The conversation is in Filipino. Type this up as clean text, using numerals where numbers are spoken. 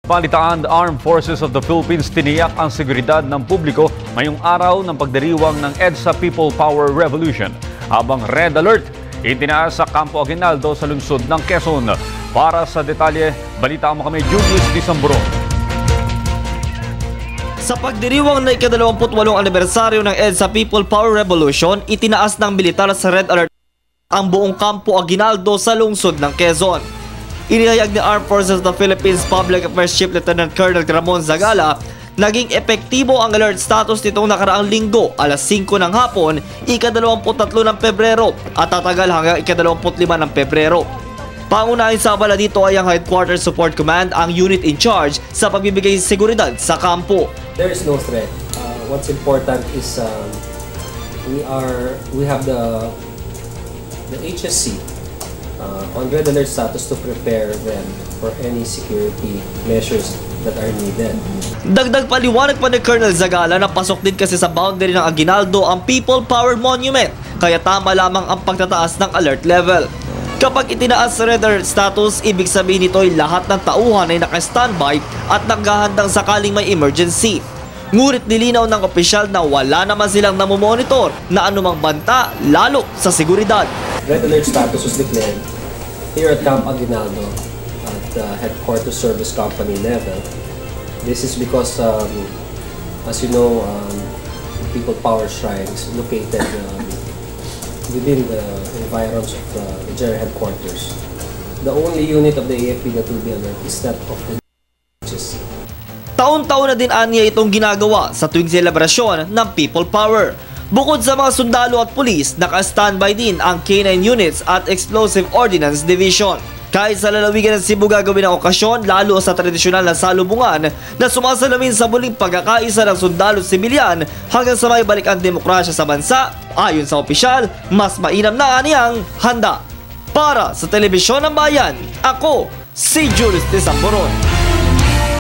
Balitaan, the Armed Forces of the Philippines tiniyak ang seguridad ng publiko ngayong araw ng pagdiriwang ng EDSA People Power Revolution. Habang red alert, itinaas sa Campo Aguinaldo sa lungsod ng Quezon. Para sa detalye, balitaan mo kami Julius Disambro. Sa pagdiriwang na ika-28 anibersaryo ng EDSA People Power Revolution, itinaas ng militar sa red alert ang buong Campo Aguinaldo sa lungsod ng Quezon. Inihayag ni Armed Forces of the Philippines Public Affairs Chief Lieutenant Colonel Ramon Zagala, naging epektibo ang alert status nitong nakaraang linggo alas 5 ng hapon, ika-23 ng Pebrero at tatagal hanggang ika-25 ng Pebrero. Pangunahing sa abala dito ay ang Headquarters Support Command, ang unit in charge sa pagbibigay seguridad sa kampo. There is no threat. What's important is we have the HSC on red alert status to prepare them for any security measures that are needed. Dagdag paliwanag pa ni Colonel Zagala na pasok din kasi sa boundary ng Aguinaldo ang People Power Monument, kaya tama lamang ang pagtataas ng alert level. Kapag itinaas sa red alert status, ibig sabihin nito ay lahat ng tauhan ay naka-standby at naghahandang sakaling may emergency. Ngunit nilinaw ng opisyal na wala naman silang namomonitor na anumang banta, lalo sa seguridad. Red alert status was declared here at Camp Aguinaldo at the Headquarters Service Company level. This is because, as you know, People Power Shrine is located within the environs of the General Headquarters. The only unit of the AFP that will be alert is that of the HSC. Taon-taon na din aniya itong ginagawa sa tuwing selebrasyon ng People Power. Bukod sa mga sundalo at pulis, naka-standby din ang K9 units at Explosive Ordnance Division. Kahit sa lalawigan ng Cebu gagawin ang okasyon, lalo sa tradisyonal na salubungan na sumasalamin sa muling pagkakaisa ng sundalo at sibilyan hanggang sa maibalik ang demokrasya sa bansa, ayon sa opisyal, mas mainam na aniyang handa. Para sa Telebisyon ng Bayan, ako si Julius Desamboron.